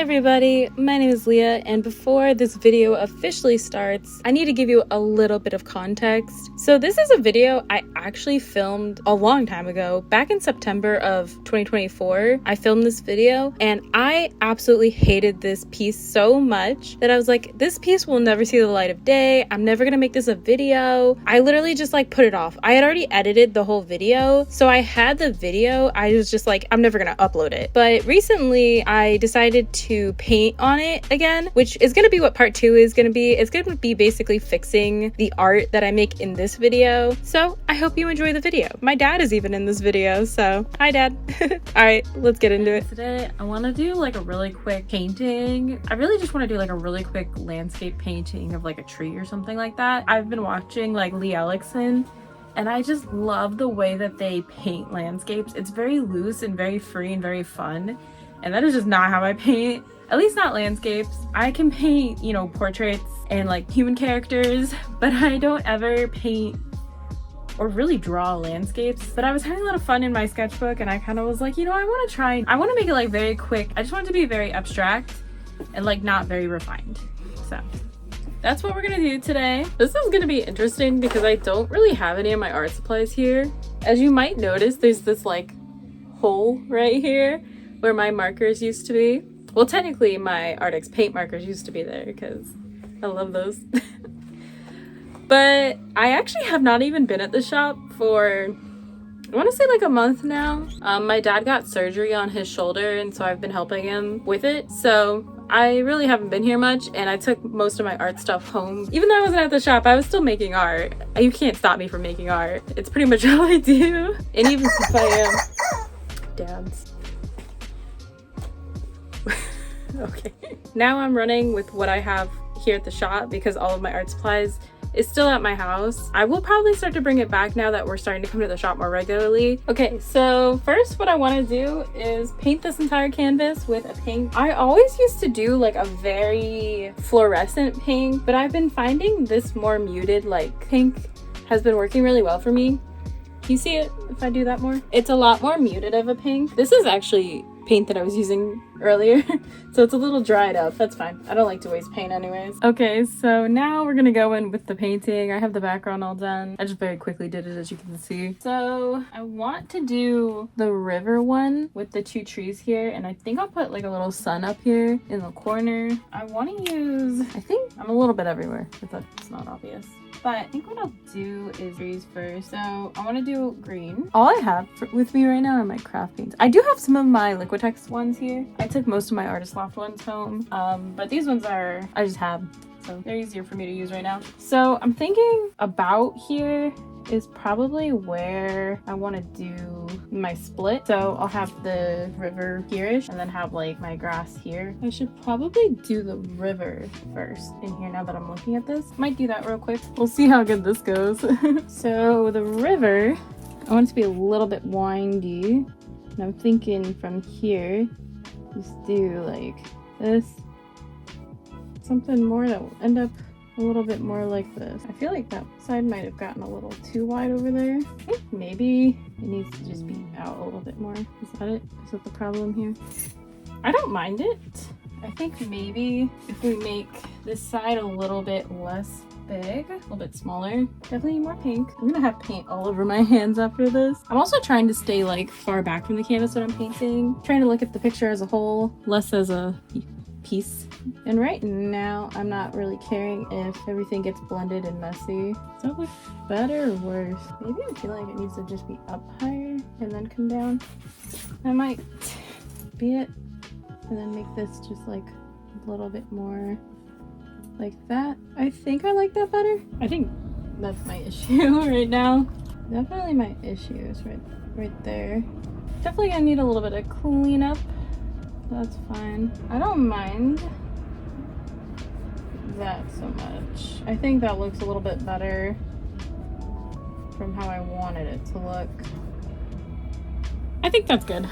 everybody, my name is Leah, and before this video officially starts, I need to give you a little bit of context. So this is a video I actually filmed a long time ago, back in September of 2024. I filmed this video and I absolutely hated this piece so much that I was like, this piece will never see the light of day. I'm never gonna make this a video. I literally just like put it off. I had already edited the whole video, so I had the video. I was just like, I'm never gonna upload it. But recently I decided to paint on it again, which is going to be what part 2 is going to be. It's going to be basically fixing the art that I make in this video. So I hope you enjoy the video. My dad is even in this video, so hi Dad. All right, let's get into it. Today I want to do like a really quick painting. I really just want to do like a really quick landscape painting of like a tree or something like that. I've been watching like Lee Ellickson, and I just love the way that they paint landscapes. It's very loose and very free and very fun. And that is just not how I paint, at least not landscapes. I can paint, you know, portraits and like human characters, but I don't ever paint or really draw landscapes. But I was having a lot of fun in my sketchbook and I kind of was like, you know, I want to make it like very quick. I just want it to be very abstract and like not very refined. So that's what we're gonna do today. This is gonna be interesting because I don't really have any of my art supplies here. As you might notice, there's this like hole right here where my markers used to be. Well, technically my Artix paint markers used to be there because I love those. But I actually have not even been at the shop for, I want to say like a month now. My dad got surgery on his shoulder, and so I've been helping him with it. So I really haven't been here much, and I took most of my art stuff home. Even though I wasn't at the shop, I was still making art. You can't stop me from making art. It's pretty much all I do. And even if I am Dad's. Okay. Now I'm running with what I have here at the shop because all of my art supplies is still at my house. I will probably start to bring it back now that we're starting to come to the shop more regularly. Okay, so first what I want to do is paint this entire canvas with a pink. I always used to do like a very fluorescent pink, but I've been finding this more muted like pink has been working really well for me. Can you see it if I do that more? It's a lot more muted of a pink. This is actually paint that I was using earlier, so it's a little dried up. That's fine. I don't like to waste paint anyways. Okay, so now we're gonna go in with the painting. I have the background all done. I just very quickly did it, as you can see. So I want to do the river one with the two trees here, and I think I'll put like a little sun up here in the corner. I want to use, I think I'm a little bit everywhere if that's not obvious. But I think what I'll do is trees first. So I want to do green. All I have with me right now are my craft paints. I do have some of my Liquitex ones here. I took most of my Artist Loft ones home. But these ones I just have. So they're easier for me to use right now. So I'm thinking about here is probably where I want to do my split. So I'll have the river here-ish and then have like my grass here. I should probably do the river first in here now that I'm looking at this. Might do that real quick. We'll see how good this goes. So the river, I want it to be a little bit windy. And I'm thinking from here, just do like this. Something more that will end up a little bit more like this. I feel like that side might have gotten a little too wide over there. I think maybe it needs to just be out a little bit more. Is that it? Is that the problem here? I don't mind it. I think maybe if we make this side a little bit less big, a little bit smaller, definitely more pink. I'm gonna have paint all over my hands after this. I'm also trying to stay like far back from the canvas when I'm painting. Trying to look at the picture as a whole, less as a piece. And right now I'm not really caring if everything gets blended and messy. Does that look better or worse? Maybe I feel like it needs to just be up higher and then come down. I might be it and then make this just like a little bit more like that. I think I like that better. I think that's my issue right now. Definitely my issue is right there. Definitely gonna need a little bit of cleanup. That's fine. I don't mind that so much. I think that looks a little bit better from how I wanted it to look. I think that's good.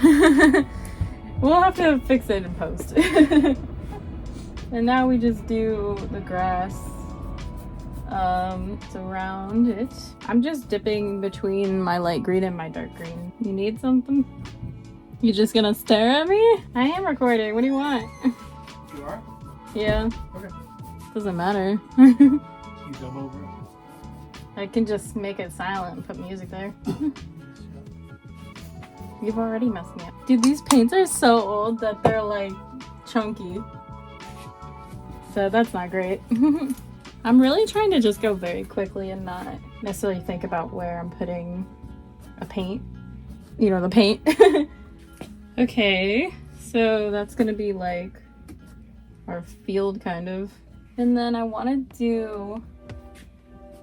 We'll have to fix it in post. And now we just do the grass around it. I'm just dipping between my light green and my dark green. You need something? You just gonna stare at me? I am recording. What do you want? Yeah. Okay. Doesn't matter. You come over. I can just make it silent and put music there. You've already messed me up. Dude, these paints are so old that they're like chunky. So that's not great. I'm really trying to just go very quickly and not necessarily think about where I'm putting a paint. You know, the paint. Okay, so that's gonna be like our field kind of. And then I want to do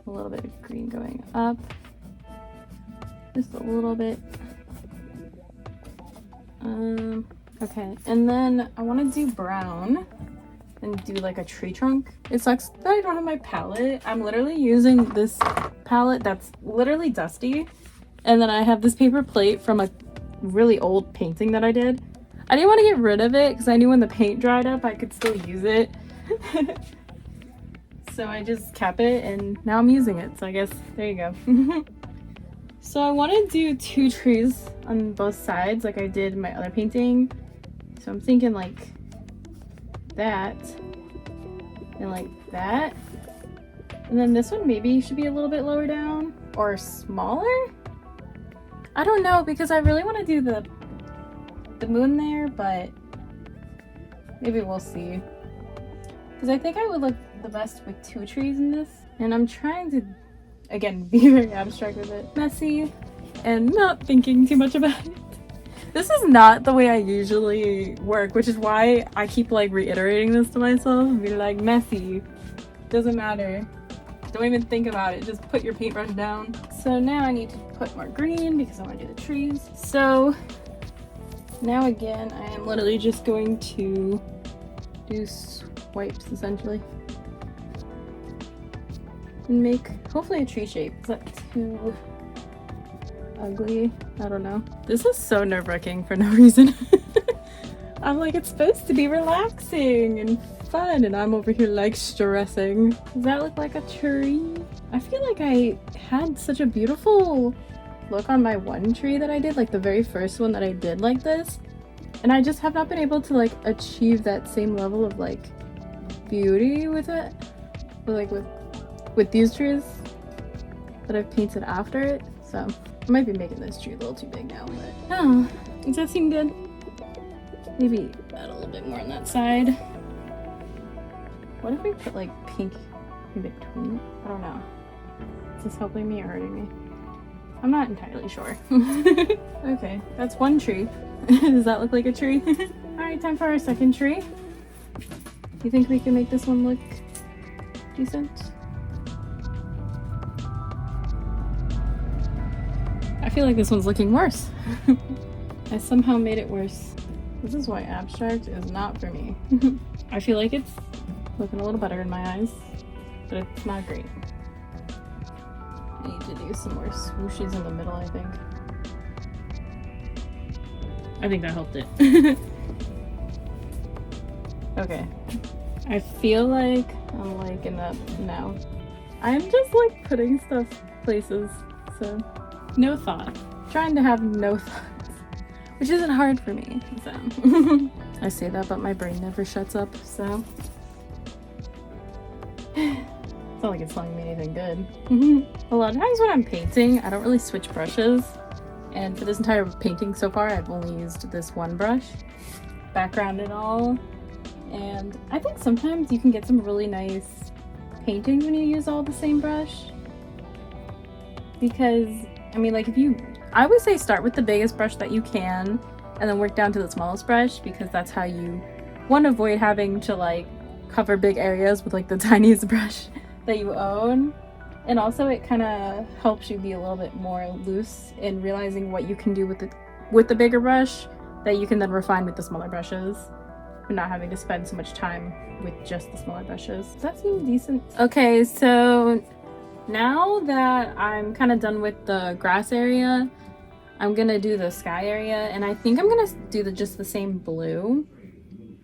a little bit of green going up. Just a little bit. Okay, and then I want to do brown and do like a tree trunk. It sucks that I don't have my palette. I'm literally using this palette that's literally dusty. And then I have this paper plate from a really old painting that I did. I didn't want to get rid of it because I knew when the paint dried up I could still use it. So I just kept it and now I'm using it. So I guess there you go. So I want to do 2 trees on both sides like I did in my other painting. So I'm thinking like that and like that. And then this one maybe should be a little bit lower down or smaller. I don't know because I really want to do the moon there, but maybe we'll see. Because I think I would look the best with 2 trees in this. And I'm trying to, again, be very abstract with it. Messy and not thinking too much about it. This is not the way I usually work, which is why I keep like reiterating this to myself and be like, messy, doesn't matter. Don't even think about it, just put your paintbrush down. So now I need to put more green because I want to do the trees. So now again, I am literally just going to do swipes essentially. And make hopefully a tree shape. Is that too ugly? I don't know. This is so nerve-wracking for no reason. I'm like, it's supposed to be relaxing and fun, and I'm over here like stressing. Does that look like a tree? I feel like I had such a beautiful look on my one tree that I did, like the very first one that I did like this, and I just have not been able to like achieve that same level of like beauty with it, but like with these trees that I've painted after it. So I might be making this tree a little too big now, but oh, does that seem good? Maybe add a little bit more on that side. What if we put like pink in between? I don't know. Is this helping me or hurting me? I'm not entirely sure. Okay, that's one tree. Does that look like a tree? Alright, time for our second tree. You think we can make this one look decent? I feel like this one's looking worse. I somehow made it worse. This is why abstract is not for me. I feel like it's looking a little better in my eyes, but it's not great. I need to do some more swooshes in the middle, I think. I think that helped it. Okay. I feel like I'm liking that now. I'm just like putting stuff places, so no thought. Trying to have no thoughts, which isn't hard for me, so. I say that, but my brain never shuts up, so. It's not like it's telling me anything good. A lot of times when I'm painting, I don't really switch brushes. And for this entire painting so far, I've only used this one brush, background and all. And I think sometimes you can get some really nice paintings when you use all the same brush. Because, I mean, like I always say start with the biggest brush that you can and then work down to the smallest brush, because that's how you, one, avoid having to like cover big areas with like the tiniest brush that you own. And also it kind of helps you be a little bit more loose in realizing what you can do with the bigger brush that you can then refine with the smaller brushes, and not having to spend so much time with just the smaller brushes. Does that seem decent? Okay, so now that I'm kind of done with the grass area, I'm gonna do the sky area, and I think I'm gonna do just the same blue.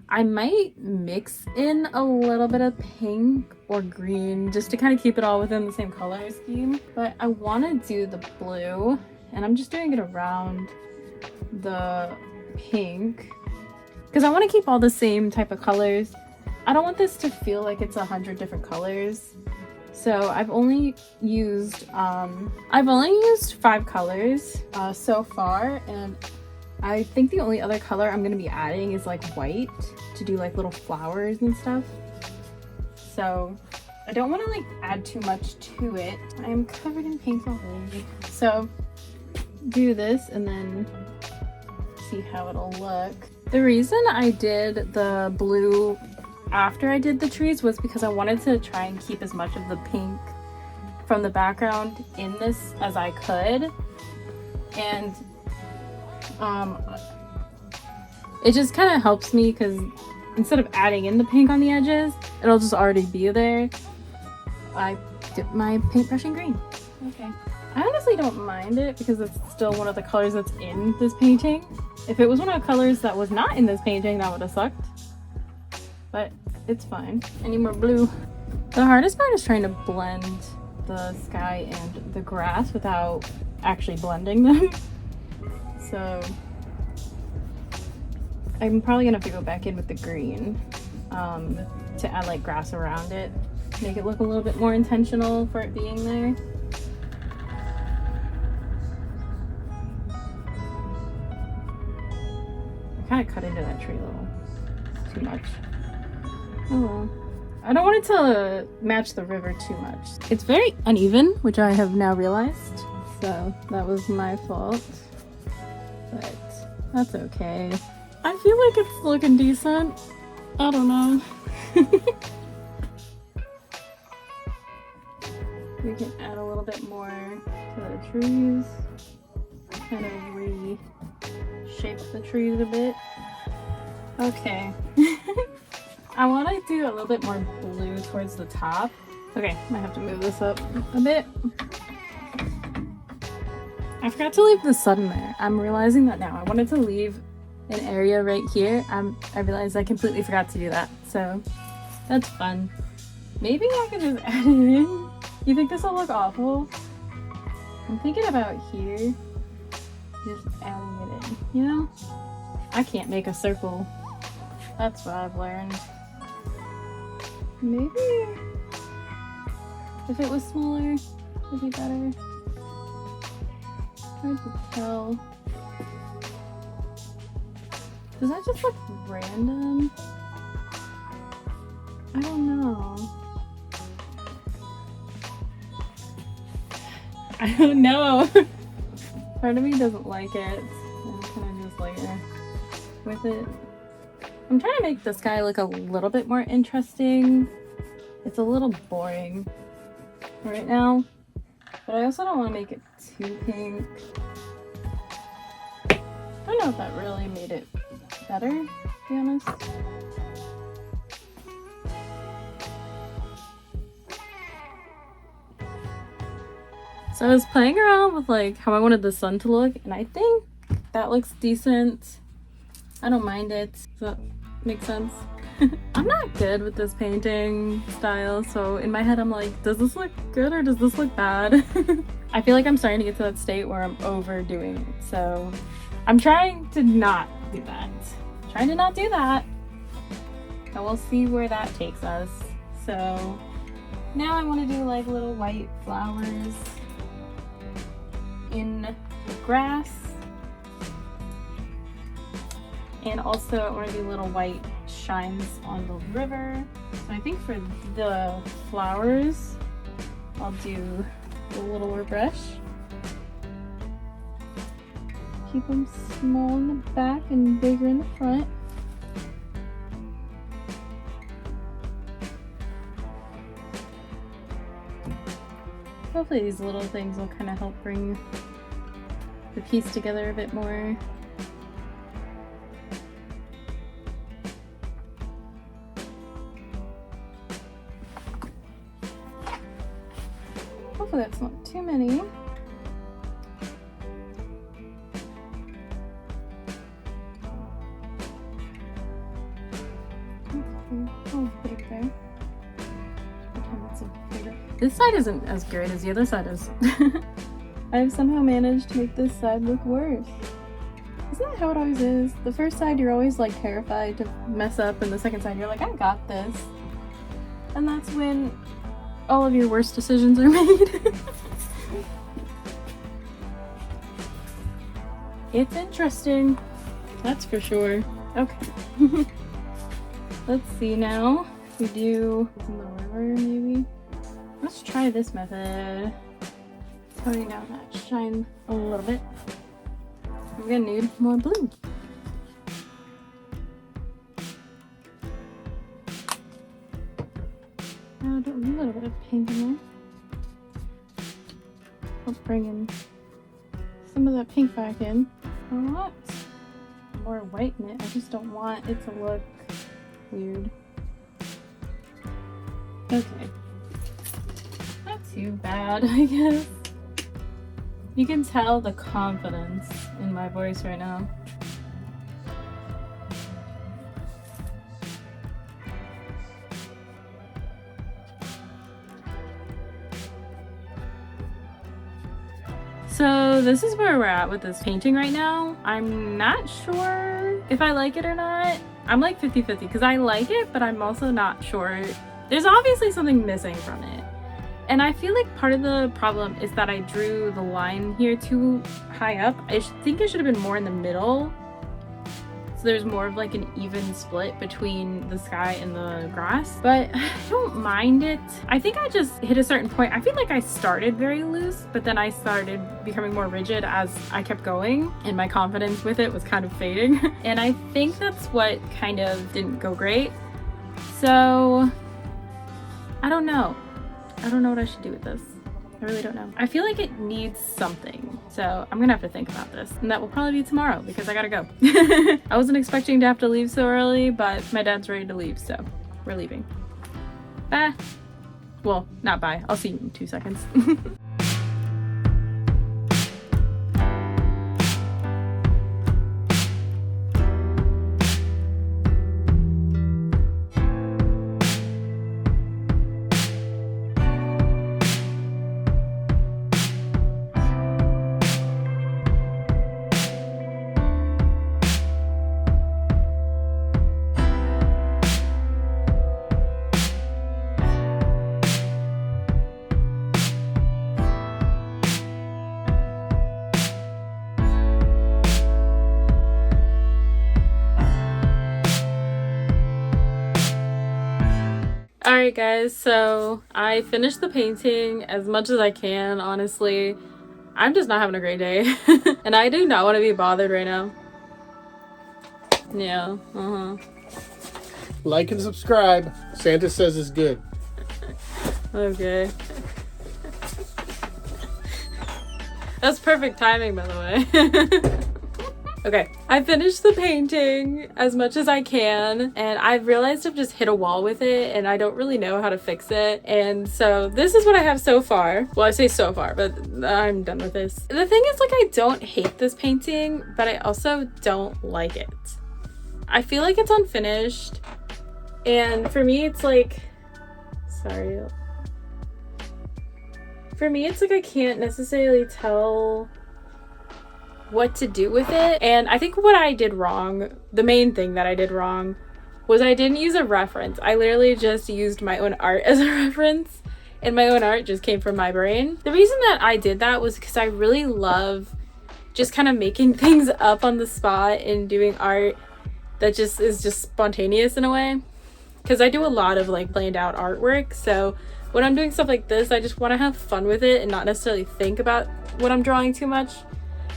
I might mix in a little bit of pink or green just to kind of keep it all within the same color scheme. But I want to do the blue, and I'm just doing it around the pink because I want to keep all the same type of colors. I don't want this to feel like it's 100 different colors. So I've only used 5 colors so far, and I think the only other color I'm gonna be adding is like white to do like little flowers and stuff. So I don't want to like add too much to it. I am covered in paint already. So do this and then see how it'll look. The reason I did the blue after I did the trees was because I wanted to try and keep as much of the pink from the background in this as I could. And it just kind of helps me because instead of adding in the pink on the edges, it'll just already be there. I dip my paintbrush in green. Okay. I honestly don't mind it because it's still one of the colors that's in this painting. If it was one of the colors that was not in this painting, that would have sucked. But it's fine. I need more blue. The hardest part is trying to blend the sky and the grass without actually blending them. So I'm probably gonna have to go back in with the green to add like grass around it. Make it look a little bit more intentional for it being there. I kind of cut into that tree a little too much. Oh well. I don't want it to match the river too much. It's very uneven, which I have now realized. So that was my fault. But that's okay. I feel like it's looking decent. I don't know. We can add a little bit more to the trees. Kind of reshape the trees a bit. Okay. I want to do a little bit more blue towards the top. Okay, I have to move this up a bit. I forgot to leave the sun there. I'm realizing that now. I wanted to leave an area right here. I realized I completely forgot to do that. So that's fun. Maybe I could just add it in. You think this will look awful? I'm thinking about here. Just adding it in, you know? I can't make a circle. That's what I've learned. Maybe if it was smaller, would be better. Hard to tell. Does that just look random? I don't know. I don't know. Part of me doesn't like it. I'm kind of just like with it. I'm trying to make the sky look a little bit more interesting. It's a little boring right now, but I also don't want to make it too pink. I don't know if that really made it better, to be honest. So I was playing around with like how I wanted the sun to look, and I think that looks decent. I don't mind it. Does that make sense? I'm not good with this painting style, so in my head I'm like, does this look good or does this look bad? I feel like I'm starting to get to that state where I'm overdoing it, so I'm trying to not do that. Trying to not do that. And we'll see where that takes us. So now I want to do like little white flowers in the grass. And also I want to do little white shines on the river. So I think for the flowers, I'll do a littler brush. Keep them small in the back and bigger in the front. Hopefully these little things will kind of help bring the piece together a bit more. Hopefully that's not too many. I'll put it there. Pretend it's a bigger. This side isn't as great as the other side is. I've somehow managed to make this side look worse. Isn't that how it always is? The first side you're always like terrified to mess up, and the second side you're like, I got this. And that's when all of your worst decisions are made. It's interesting, that's for sure. Okay. Let's see now. We do in the river maybe. Let's try this method. Toning down that shine a little bit. I'm gonna need more blue. Now do a little bit of pink in there. I'll bring in some of that pink back in. I want more white in it. I just don't want it to look weird. Okay. Not too bad, I guess. You can tell the confidence in my voice right now. So this is where we're at with this painting right now. I'm not sure if I like it or not. I'm like 50-50 because I like it, but I'm also not sure. There's obviously something missing from it. And I feel like part of the problem is that I drew the line here too high up. I think it should have been more in the middle. So there's more of like an even split between the sky and the grass. But I don't mind it. I think I just hit a certain point. I feel like I started very loose, but then I started becoming more rigid as I kept going. And my confidence with it was kind of fading. And I think that's what kind of didn't go great. So I don't know. I don't know what I should do with this. I really don't know. I feel like it needs something. So I'm gonna have to think about this. And that will probably be tomorrow because I gotta go. I wasn't expecting to have to leave so early, but my dad's ready to leave, so we're leaving. Bye. Well, not bye. I'll see you in 2 seconds. Alright guys, so I finished the painting as much as I can, honestly. I'm just not having a great day. And I do not want to be bothered right now. Yeah, Like and subscribe. Santa says it's good. Okay. That's perfect timing, by the way. Okay, I finished the painting as much as I can, and I've realized I've just hit a wall with it, and I don't really know how to fix it. And so this is what I have so far. Well, I say so far, but I'm done with this. The thing is, like, I don't hate this painting, but I also don't like it. I feel like it's unfinished, and for me, it's like, sorry. For me, it's like I can't necessarily tell what to do with it. And I think what I did wrong, the main thing that I did wrong, was I didn't use a reference. I literally just used my own art as a reference, and my own art just came from my brain. The reason that I did that was because I really love just kind of making things up on the spot and doing art that just is just spontaneous in a way, because I do a lot of like planned out artwork. So when I'm doing stuff like this, I just want to have fun with it and not necessarily think about what I'm drawing too much.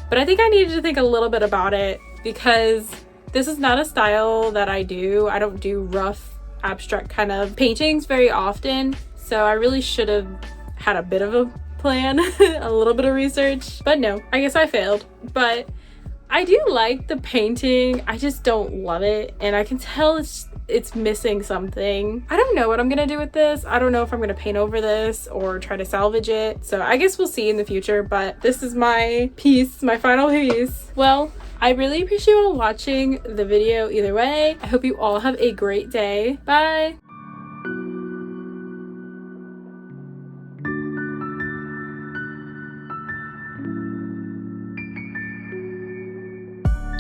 But I think I needed to think a little bit about it because this is not a style that I do. I don't do rough, abstract kind of paintings very often. So I really should have had a bit of a plan, a little bit of research. But no, I guess I failed. But I do like the painting. I just don't love it. And I can tell it's missing something. I don't know what I'm gonna do with this. I don't know if I'm gonna paint over this or try to salvage it. So I guess we'll see in the future, but this is my piece, my final piece. Well, I really appreciate you all watching the video either way. I hope you all have a great day. Bye.